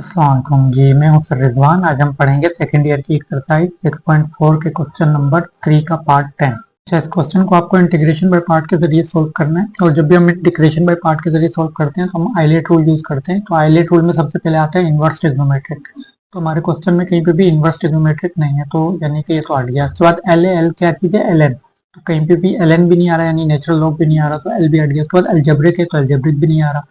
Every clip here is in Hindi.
अस्सलाम जी, मैं हूं सर रिजवान। आज हम पढ़ेंगे सेकेंड ईयर की एक्सरसाइज 6.4 के क्वेश्चन नंबर 3 का पार्ट 10। अच्छा, इस क्वेश्चन को आपको इंटीग्रेशन बाय पार्ट के जरिए सोल्व करना है। और जब भी हम इंटीग्रेशन बाय पार्ट के जरिए सोल्व करते हैं तो हम आइलेट रूल यूज करते हैं। तो आइलेट रूल में सबसे पहले आता है इनवर्स ट्रिग्नोमेट्रिक। तो हमारे क्वेश्चन में कहीं पे भी इनवर्स ट्रिग्नोमेट्रिक नहीं है, तो यानी कि ये तो हट गया। उसके बाद एल एल क्या चीज है, एल एन। तो कहीं पे भी एल एन भी नहीं आ रहा, यानी नेचुरल लॉग भी नहीं आ रहा, तो एल भी हट गया। उसके बाद एल्जेब्रिक है तो एल्जेब्रिक भी नहीं आ रहा,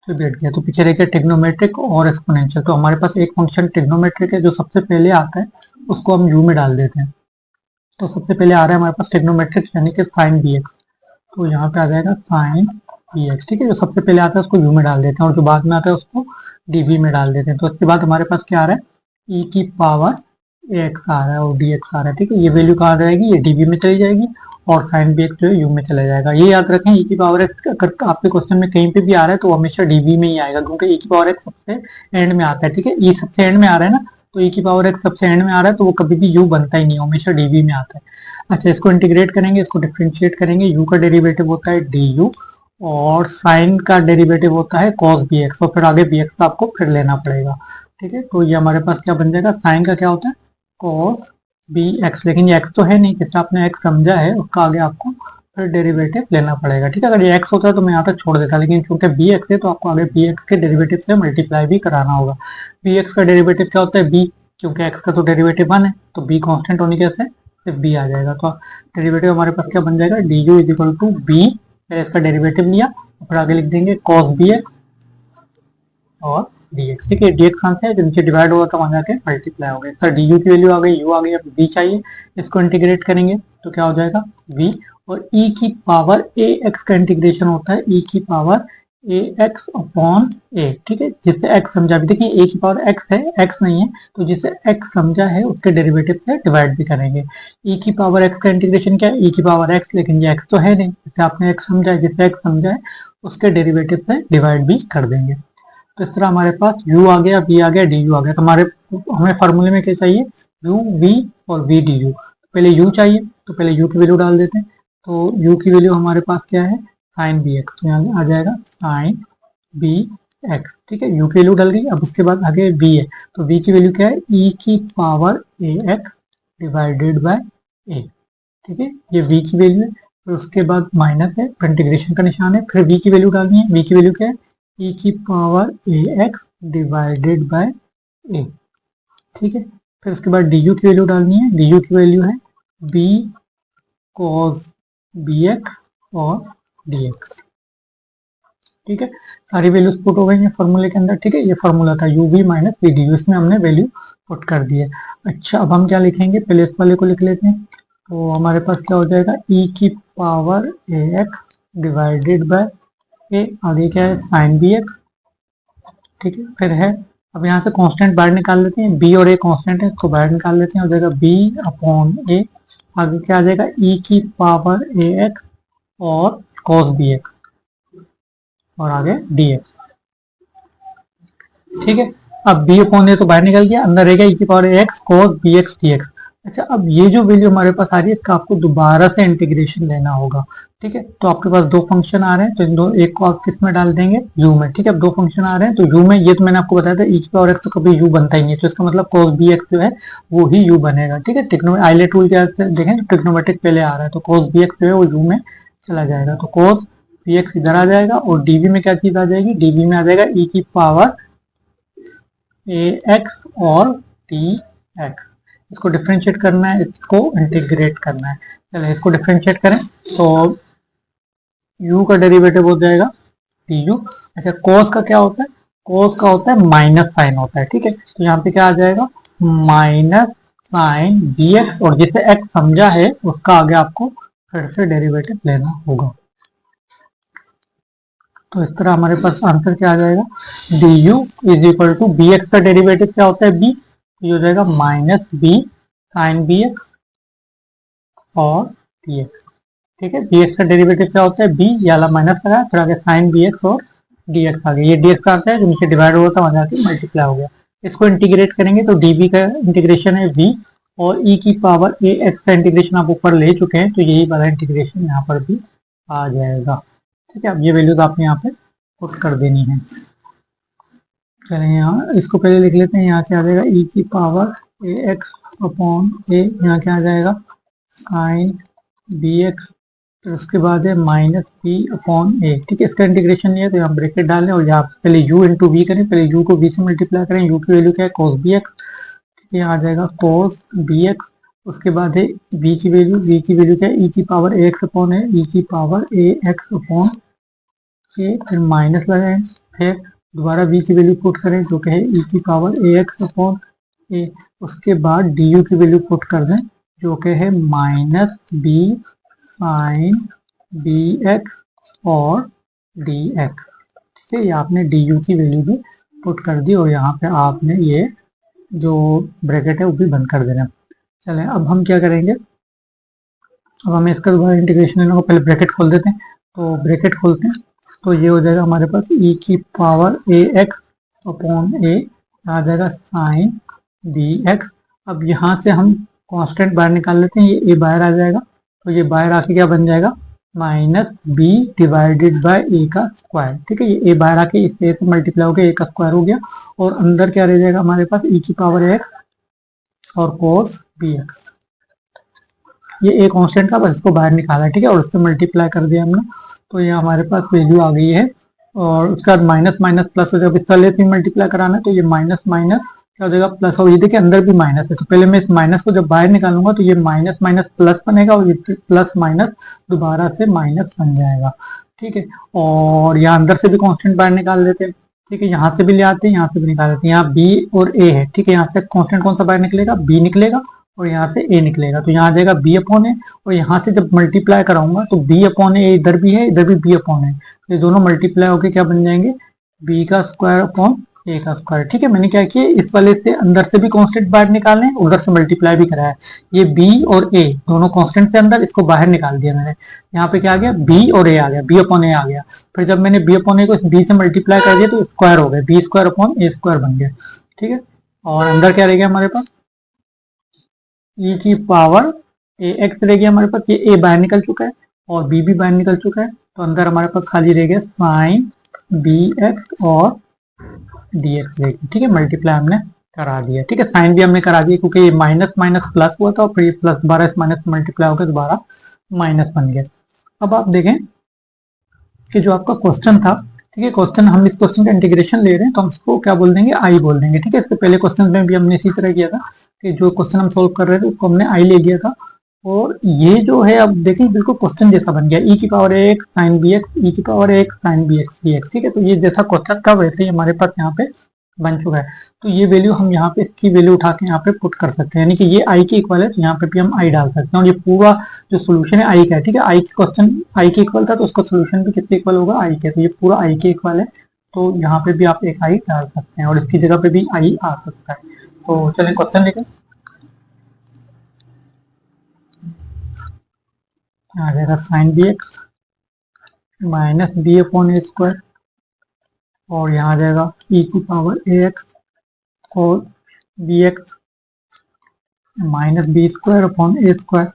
तो बैठ गया। तो पीछे रह गया ट्रिग्नोमेट्रिक और एक्सपोनेंशियल। तो हमारे पास एक फंक्शन ट्रिग्नोमेट्रिक है जो सबसे पहले आता है, उसको हम यू में डाल देते हैं। तो सबसे पहले आ रहा है हमारे पास ट्रिग्नोमेट्रिक यानी कि साइन बी एक्स। तो यहाँ पे आ जाएगा साइन बी एक्स। ठीक है, जो सबसे पहले आता है उसको यू में डाल देते हैं और जो बाद में आता है उसको डीवी में डाल देते हैं। तो उसके बाद हमारे पास क्या आ रहा है, ई की पावर ए एक्स आ रहा है और डी एक्स आ रहा है। ठीक है, ये वैल्यू कहाँ रहेगी, ये डीवी में चली जाएगी और साइन बी एक्स जो है यू में चला जाएगा। ये याद रखें, ई की पावर एक्स अगर आपके क्वेश्चन में कहीं पे भी आ रहा है तो हमेशा डीवी में ही आएगा, क्योंकि ई की पावर एक्स सबसे एंड में आता है। ठीक है, ई सबसे एंड में आ रहा है ना, तो ई की पावर एक्स सबसे एंड में आ रहा है तो वो कभी भी यू बनता ही नहीं, हमेशा डीवी में आता है। अच्छा, इसको इंटीग्रेट करेंगे, इसको डिफ्रेंशिएट करेंगे। यू का डेरिवेटिव होता है डी यू और साइन का डेरिवेटिव होता है कॉस बी एक्स, और फिर आगे बी एक्स का आपको फिर लेना पड़ेगा। ठीक है, तो ये हमारे पास क्या बन जाएगा, साइन का क्या होता है कॉस बी एक्स। लेकिन ये एक्स तो है नहीं, जिससे आपने एक्स समझा है उसका आगे आपको फिर डेरिवेटिव लेना पड़ेगा। ठीक है, अगर ये एक्स होता है तो मैं यहाँ तक छोड़ देता, लेकिन क्योंकि बी एक्स है तो आपको आगे बी एक्स के डेरिवेटिव से मल्टीप्लाई भी कराना होगा। बी एक्स का डेरिवेटिव क्या होता है बी, क्योंकि एक्स का तो डेरिवेटिव 1 है तो बी कांस्टेंट होने के से सिर्फ बी आ जाएगा। तो डेरिवेटिव हमारे पास क्या बन जाएगा, d u is equal to b, फिर इसका डेरिवेटिव लिया और फिर आगे लिख देंगे कॉस बी एक्स और dx। ठीक है, dx कहाँ से है, जो नीचे डिवाइड होगा तो वहां जाके मल्टीप्लाई हो गया। सर डी यू की वैल्यू आ गई, यू आ गई, अब v चाहिए। इसको इंटीग्रेट करेंगे तो क्या हो जाएगा v, और e की पावर ए एक्स का इंटीग्रेशन होता है e की पावर ए एक्स अपॉन ए। ठीक है, जिससे x समझा, भी देखिए a की पावर x है, x नहीं है, तो जिससे x समझा है उसके डेरिवेटिव से डिवाइड भी करेंगे। e की पावर x का इंटीग्रेशन क्या है, e की पावर x, लेकिन ये x तो है नहीं, जिससे आपने x समझा है, जिससे x समझा है उसके डेरिवेटिव से डिवाइड भी कर देंगे। तो इस तरह हमारे पास u आ गया, v आ गया, डी यू आ गया। तो हमारे हमें फार्मूले में क्या चाहिए, u v और v डी यू। पहले u चाहिए तो पहले u की वैल्यू डाल देते हैं। तो u की वैल्यू हमारे पास क्या है, साइन बी एक्स। तो यहाँ आ जाएगा साइन बी एक्स। ठीक है, u की वैल्यू डल गई। अब उसके बाद आगे v है, तो v की वैल्यू क्या है, e की power A x divided by A. ठीक है, ये v की वैल्यू है। फिर उसके बाद माइनस है, फिर इंटीग्रेशन का निशान है, फिर v की वैल्यू डालनी है। v की वैल्यू क्या है, e की power A x divided by A. ठीक है, फिर उसके बाद डी यू की वैल्यू डालनी है। डी यू की वैल्यू है बी कॉस बी एक्स और डी एक्स। ठीक है, सारी वैल्यूज पुट हो गई हैं फॉर्मूले के अंदर। ठीक है, ये फॉर्मूला था u v minus v d u, इसमें हमने वैल्यू पुट कर दी है। अच्छा, अब हम क्या लिखेंगे, पहले इस वाले को लिख लेते हैं। तो हमारे पास क्या हो जाएगा, e की power A x divided by A, आगे क्या है साइन बी एक्स। ठीक है, फिर है, अब यहाँ से कांस्टेंट बाहर निकाल लेते हैं, b और a कांस्टेंट है, इसको बाहर निकाल लेते हैं, हो जाएगा b अपॉन a। आगे क्या आ जाएगा, e की पावर ए एक्स और cos बी एक्स और आगे dx। ठीक है, अब b अपॉन a तो बाहर निकल गया, अंदर रहेगा e की पावर ए X cos B X dx। अच्छा, अब ये जो वैल्यू हमारे पास आ रही है इसका आपको दोबारा से इंटीग्रेशन लेना होगा। ठीक है, तो आपके पास दो फंक्शन आ रहे हैं, तो इन दो, एक को आप किस में डाल देंगे, u में। ठीक है, अब दो फंक्शन आ रहे हैं तो u में, ये तो मैंने आपको बताया था e की पावर x तो कभी u बनता ही नहीं है, तो इसका मतलब cos bx जो है वो ही u बनेगा। ठीक है, टिक्नो आइलेट रूल क्या देखें तो ट्रिग्नोमेट्रिक पहले आ रहा है, तो cos bx जो है वो u में चला जाएगा। तो cos bx इधर आ जाएगा और dv में क्या चीज आ जाएगी, dv में आ जाएगा e की पावर ए एक्स और टी एक्स। इसको डिफ्रेंशिएट करना है, इसको इंटीग्रेट करना है। चलो इसको डिफ्रेंशिएट करें तो u का डेरिवेटिव हो जाएगा टी यू। अच्छा, cos का क्या होता है, cos का होता है माइनस साइन होता है। ठीक है, तो यहाँ पे क्या आ जाएगा, माइनस साइन बी एक्स, और जिसे x समझा है उसका आगे आपको फिर से डेरिवेटिव लेना होगा। तो इस तरह हमारे पास आंसर क्या आ जाएगा, d u is equal to b x का डेरिवेटिव क्या होता है बी, ये हो जाएगा minus b sine b x और डी एक्स। ठीक है, बी एक्स का डेरिवेटिव क्या होता है बी, ये वाला माइनस लगा, फिर आगे साइन बी एक्स और डी एक्स आ गया। ये डी एक्स आता है जो नीचे डिवाइड होगा था वहां जाके मल्टीप्लाई हो गया। इसको इंटीग्रेट करेंगे तो डी बी का इंटीग्रेशन है वी, और ई की पावर ए एक्स का इंटीग्रेशन आप ऊपर ले चुके हैं, तो यही वाला इंटीग्रेशन यहाँ पर भी आ जाएगा। ठीक है, अब ये वैल्यूज आपने यहाँ पे पुट कर देनी है। चलें यहाँ इसको पहले लिख लेते हैं। यहाँ क्या आ जाएगा ई की पावर ए एक्स अपॉन ए, यहाँ क्या आ जाएगा साइन बी एक्स, फिर उसके बाद है माइनस बी अपॉन ए। ठीक है, इसका इंटीग्रेशन नहीं है तो यहाँ ब्रैकेट डाल लें और यहाँ पहले u इंटू वी करें, पहले u को v से मल्टीप्लाई करें। u की वैल्यू क्या है cos बी एक्स, ठीक है, यहाँ आ जाएगा cos बी एक्स। उसके बाद है v की वैल्यू क्या है e की पावर ए एक्स अपॉन है, e की पावर ए एक्स अपॉन ए, फिर माइनस लगाएं, फिर दोबारा v की वैल्यू पुट करें जो कि है e की पावर ए एक्स अपॉन ए। उसके बाद du की वैल्यू पुट कर दें जो कि है minus b sine b x और डी एक्स। ठीक है, ये आपने डी यू की वैल्यू भी पुट कर दी और यहाँ पे आपने ये जो ब्रैकेट है वो भी बंद कर देना। चलें अब हम क्या करेंगे, अब हमें इसका दोबारा इंटीग्रेशन लेने को, पहले ब्रैकेट खोल देते हैं। तो ब्रैकेट खोलते हैं तो ये हो जाएगा हमारे पास e की पावर ए एक्स अपॉन ए, आ जाएगा साइन बी एक्स। अब यहाँ से हम कांस्टेंट बाहर निकाल लेते हैं, ये a बाहर आ जाएगा, तो ये बाहर आके क्या बन जाएगा माइनस बी डिवाइडेड बाय ए का स्क्वायर। ठीक है, ये a बाहर आके इस a से मल्टीप्लाई हो गया, a का स्क्वायर हो गया और अंदर क्या रह जाएगा हमारे पास e की पावर एक्स और cos बी एक्स। ये एक कांस्टेंट था, बस इसको बाहर निकाला, ठीक है, और उससे मल्टीप्लाई कर दिया हमने, तो ये हमारे पास वैल्यू आ गई है। और उसके बाद माइनस माइनस प्लस हो जाएगा, इस वाले से मल्टीप्लाई कराना है तो ये माइनस माइनस क्या हो जाएगा प्लस, और ये देखिए अंदर भी माइनस है, तो पहले मैं इस माइनस को जब बाहर निकालूंगा तो ये माइनस माइनस प्लस बनेगा और ये प्लस माइनस दोबारा से माइनस बन जाएगा। ठीक है, और यहाँ अंदर से भी कांस्टेंट बाहर निकाल देते हैं। ठीक है, यहाँ से भी ले आते हैं, यहाँ से भी निकाल देते हैं। यहाँ बी और ए है, ठीक है, यहाँ से कांस्टेंट कौन सा बाहर निकलेगा, बी निकलेगा और यहाँ से ए निकलेगा, तो यहाँ आ जाएगा बी अपॉन ए, और यहाँ से जब मल्टीप्लाई कराऊंगा तो बी अपॉन ए इधर भी है, इधर भी बी अपॉन है, ये दोनों मल्टीप्लाई होके क्या बन जाएंगे बी का स्क्वायर अपॉन ए का स्क्वायर। ठीक है, मैंने क्या किया इस वाले से अंदर से भी कांस्टेंट बाहर निकालने, उधर से मल्टीप्लाई भी कराया, ये बी और ए दोनों कांस्टेंट से अंदर, इसको बाहर निकाल दिया मैंने। यहाँ पे क्या आ गया बी और ए आ गया, बी अपॉन ए आ गया। फिर जब मैंने बी अपॉन ए को बी से मल्टीप्लाई कर दिया तो स्क्वायर हो गया, B square upon a square बन गया। ठीक है, और अंदर क्या रह गया हमारे पास e की पावर ए एक्स रह गया हमारे पास, ये a बाहर निकल चुका है और b भी बाहर निकल चुका है, तो अंदर हमारे पास खाली रह गया साइन बी एक्स और डी एक्स रह गया। ठीक है, मल्टीप्लाई हमने करा दिया। ठीक है, साइन भी हमने करा दिया क्योंकि ये माइनस माइनस प्लस हुआ था और फिर ये प्लस दोबारा इस माइनस मल्टीप्लाई होकर दोबारा माइनस बन गया। अब आप देखें कि जो आपका क्वेश्चन था, ठीक है, क्वेश्चन हम इस क्वेश्चन का इंटीग्रेशन ले रहे हैं तो हम इसको क्या बोल देंगे आई बोल देंगे। ठीक है, इससे पहले क्वेश्चन में भी हमने इसी तरह किया था कि जो क्वेश्चन हम सोल्व कर रहे थे उसको हमने आई ले लिया था, और ये जो है अब देखिए बिल्कुल क्वेश्चन जैसा बन गया, ई की पावर एक साइन बी एक्स, ई की पावर एक sine b x d x. ठीक है, तो ये जैसा क्वेश्चन था वैसे ही हमारे पास यहाँ पे बन चुका है। तो ये वैल्यू हम यहाँ पे इसकी वैल्यू उठा के यहाँ पे पुट कर सकते हैं, यानी कि ये आई के इक्वल है तो यहाँ पे भी हम आई डाल सकते हैं, और ये पूरा जो सोल्यूशन है आई का है। ठीक है, आई के क्वेश्चन आई के इक्वल था तो उसका सोल्यूशन भी किसके इक्वल होगा आई के, तो ये पूरा आई के इक्वल है, तो यहाँ पे भी आप एक आई डाल सकते हैं और इसकी जगह पे भी आई आ सकता है। तो चलिए क्वेश्चन लिखें, आ जाएगा sine b x minus b upon a square, और यहाँ आ जाएगा ई की power A x cos b x minus b square upon a square,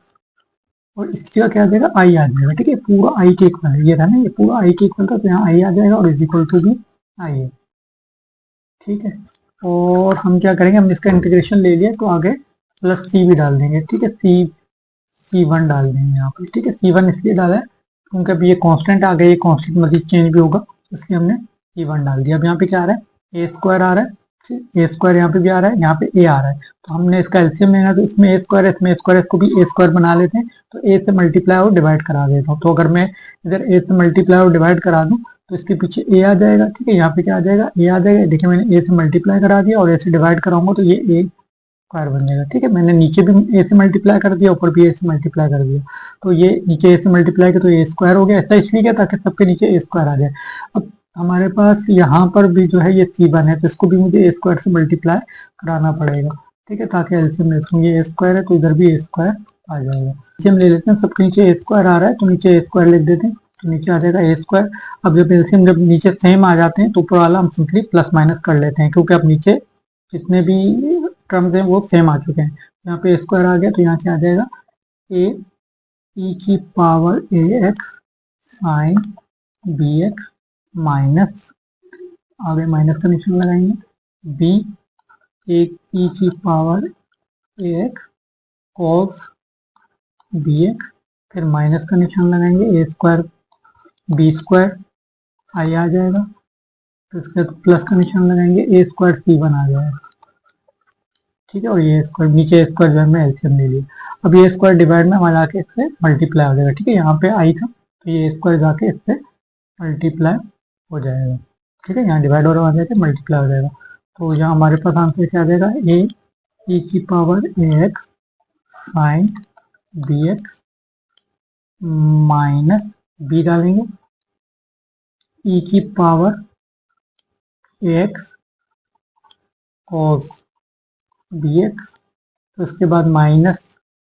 और इसका क्या आ जाएगा आई आ जाएगा। ठीक है, पूरा आई के इक्वल है, ये था ना, ये पूरा आई के इक्वल था तो यहाँ आई आ जाएगा और इज इक्वल टू भी आई है। ठीक है, और हम क्या करेंगे, हम इसका इंटीग्रेशन ले लिया तो आगे प्लस सी भी डाल देंगे। ठीक है, C1 डाल देंगे यहाँ पे। ठीक है, C1 इसलिए डाला है क्योंकि अभी ये कांस्टेंट आ गया, ये कांस्टेंट मजीद चेंज भी होगा, इसलिए हमने C1 डाल दिया। अब यहाँ पे क्या आ रहा है ए स्क्वायर आ रहा है, ए स्क्वायर यहाँ पे भी आ रहा है, यहाँ पे ए आ रहा है, तो हमने इसका एलसीएम लेना, तो इसमें ए स्क्वायर है, इसमें स्क्वायर, इसको भी ए स्क्वायर बना लेते हैं, तो ए से मल्टीप्लाई और डिवाइड करा देता हूँ। तो अगर मैं इधर ए से मल्टीप्लाई और डिवाइड करा दूँ तो इसके पीछे ए आ जाएगा। ठीक है, यहाँ पे क्या आ जाएगा ए आ जाएगा, देखिए मैंने ए से मल्टीप्लाई करा दिया और ए से डिवाइड कराऊंगा तो ये ए स्क्वायर बन जाएगा। ठीक है, मैंने नीचे भी ए से मल्टीप्लाई कर दिया, ऊपर भी ए से मल्टीप्लाई कर दिया, तो ये नीचे ए से मल्टीप्लाई किया तो ए स्क्वायर हो गया। ऐसा इसलिए क्या ताकि सबके नीचे ए स्क्वायर आ जाए। अब हमारे पास यहाँ पर भी जो है ये C1 है तो इसको भी मुझे ए स्क्वायर से मल्टीप्लाई कराना पड़ेगा। ठीक है, ताकि एलसीएम ले सकूँ, ये ए स्क्वायर है तो इधर भी ए स्क्वायर आ जाएगा। नीचे हम ले लेते हैं, सबके नीचे ए स्क्वायर आ रहा है तो नीचे ए स्क्वायर लिख देते हैं, तो नीचे आ जाएगा ए स्क्वायर। अब जब एलसीएम जब नीचे सेम आ जाते हैं तो ऊपर वाला हम सिंपली प्लस माइनस कर लेते हैं, क्योंकि अब नीचे जितने भी टर्म्स हैं वो सेम आ चुके हैं। यहाँ पे स्क्वायर आ गया तो यहाँ क्या आ जाएगा ए ई की पावर ए x sine b x minus आगे माइनस का निशान लगाएंगे, बी एक ई की पावर ए एक्स कॉस बी एक्स, फिर माइनस का निशान लगाएंगे, a square b square I आ जाएगा, फिर उसके बाद प्लस का निशान लगाएंगे, ए स्क्वायर सी वन आ जाएगा। ठीक है, और ये स्क्वायर नीचे स्क्वायर जो है मैं एलसीएम ले लिया। अब ये स्क्वायर डिवाइड में हमारा जाके इससे मल्टीप्लाई हो जाएगा। ठीक है, यहाँ पे आई था तो ये स्क्वायर जाके इससे मल्टीप्लाई हो जाएगा। ठीक है, यहाँ डिवाइड हो रहा है मल्टीप्लाई हो जाएगा। तो यहाँ हमारे पास आंसर क्या आ जाएगा, ए ई की पावर ए x sine b x minus b डालेंगे ई की पावर ए एक्स कॉस बी एक्स, तो उसके बाद माइनस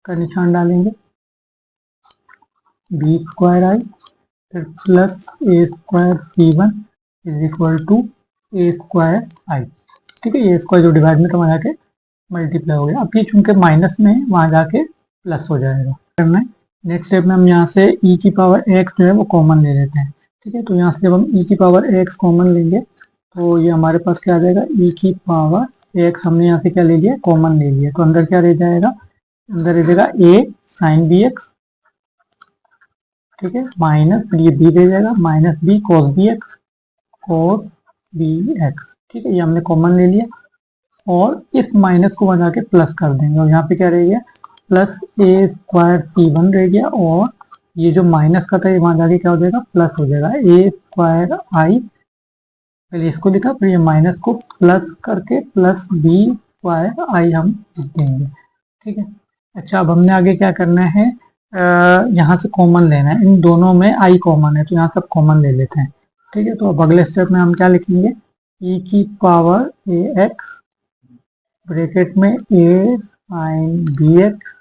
का निशान डालेंगे, बी स्क्वायर आई, फिर plus a square c one is equal to a square I. ठीक है, ये स्क्वायर जो डिवाइड में तो वहाँ जाके मल्टीप्लाई हो गया। अब ये चूंकि माइनस में है वहाँ जाके प्लस हो जाएगा। करना है नेक्स्ट स्टेप में हम यहाँ से ई की पावर एक्स जो है वो कॉमन ले लेते हैं। ठीक है, तो यहाँ से जब हम ई की पावर एक्स कॉमन लेंगे तो ये हमारे पास क्या आ जाएगा, ई की पावर एक्स हमने यहाँ से क्या ले लिया, कॉमन ले लिया, तो अंदर क्या रह जाएगा, अंदर रह जाएगा ए साइन बी एक्स। ठीक है, माइनस ये बी रह जाएगा, minus b cos b x, cos b x. ठीक है, ये हमने कॉमन ले लिया और इस माइनस को बना के प्लस कर देंगे, और यहाँ पे क्या रह गया, plus a square c one रह गया, और ये जो माइनस का था ये वहां जाके क्या हो जाएगा, प्लस हो जाएगा, ए स्क्वायर आई। पहले इसको लिखा, फिर ये माइनस को प्लस करके प्लस बी स्क्वायर आई हम लिख देंगे। ठीक है, अच्छा अब हमने आगे क्या करना है, यहाँ से कॉमन लेना है, इन दोनों में आई कॉमन है तो यहाँ सब कॉमन ले लेते हैं। ठीक है, तो अब अगले स्टेप में हम क्या लिखेंगे, ई की पावर ए एक्स ब्रैकेट में a sine b x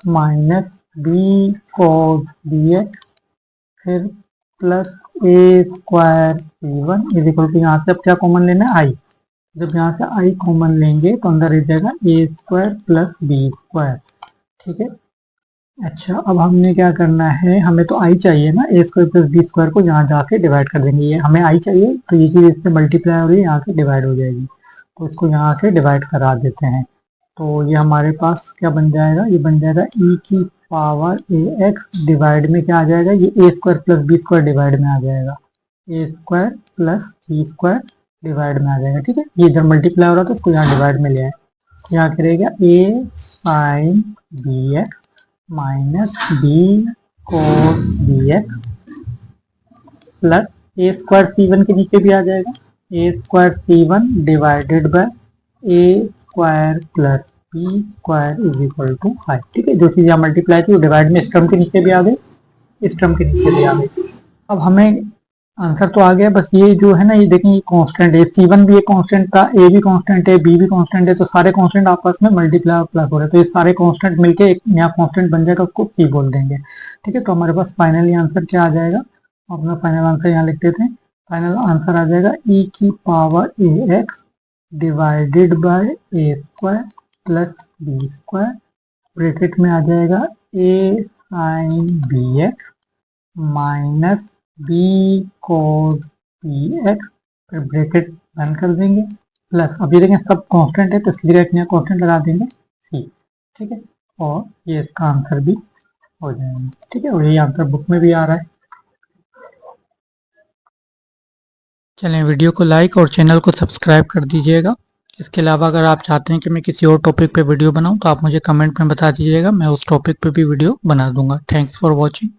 minus b cos b x, फिर plus a square c one is equal to, यहाँ से अब क्या कॉमन लेना है, आई। जब यहाँ से आई कॉमन लेंगे तो अंदर रह जाएगा a square plus b square. ठीक है, अच्छा अब हमने क्या करना है, हमें तो आई चाहिए ना, ए स्क्वायर प्लस बी स्क्वायर को यहाँ जाके डिवाइड कर देंगे, ये हमें आई चाहिए तो ये चीज़ इससे मल्टीप्लाई हो रही है, यहाँ के डिवाइड हो जाएगी, तो इसको यहाँ आके डिवाइड करा देते हैं। तो ये हमारे पास क्या बन जाएगा, ये बन जाएगा ई की पावर ए एक्स डिवाइड में क्या आ जाएगा, ये a square plus b square divide में आ जाएगा, a square plus b square divide में आ जाएगा। ठीक है, ये इधर मल्टीप्लाई हो रहा था, इसको यहाँ डिवाइड में ले आए, यहाँ करेगा a sine b x minus b cos b x plus a square c one के नीचे भी आ जाएगा, a square c one divided by a square plus b square is equal to I. ठीक है, जो चीज़ यहाँ मल्टीप्लाई थी वो डिवाइड में इस टर्म के नीचे भी आ गई, इस टर्म के नीचे भी आ गई। अब हमें आंसर तो आ गया, बस ये जो है ना, ये देखें ये कांस्टेंट है, सी वन भी एक कांस्टेंट था, ए भी कांस्टेंट है, बी भी कांस्टेंट है, तो सारे कांस्टेंट आपस में मल्टीप्लाई और प्लस हो रहे हैं, तो ये सारे कांस्टेंट मिलके एक नया कांस्टेंट बन जाएगा, उसको सी बोल देंगे। ठीक है, तो हमारे पास फाइनली आंसर क्या आ जाएगा, अपना फाइनल आंसर यहाँ लिख देते हैं। फाइनल आंसर आ जाएगा ई की power A x divided by a square plus b square, bracket में आ जाएगा a sine b x minus b cos b x, फिर ब्रैकेट बंद कर देंगे, प्लस अब ये देखें सब कांस्टेंट है तो इसकी जगह एक नया कांस्टेंट लगा देंगे सी। ठीक है, और ये इसका आंसर भी हो जाएगा। ठीक है, और ये आंसर बुक में भी आ रहा है। चलें, वीडियो को लाइक और चैनल को सब्सक्राइब कर दीजिएगा। इसके अलावा अगर आप चाहते हैं कि मैं किसी और टॉपिक पे वीडियो बनाऊं तो आप मुझे कमेंट में बता दीजिएगा, मैं उस टॉपिक पे भी वीडियो बना दूंगा। Thanks for watching.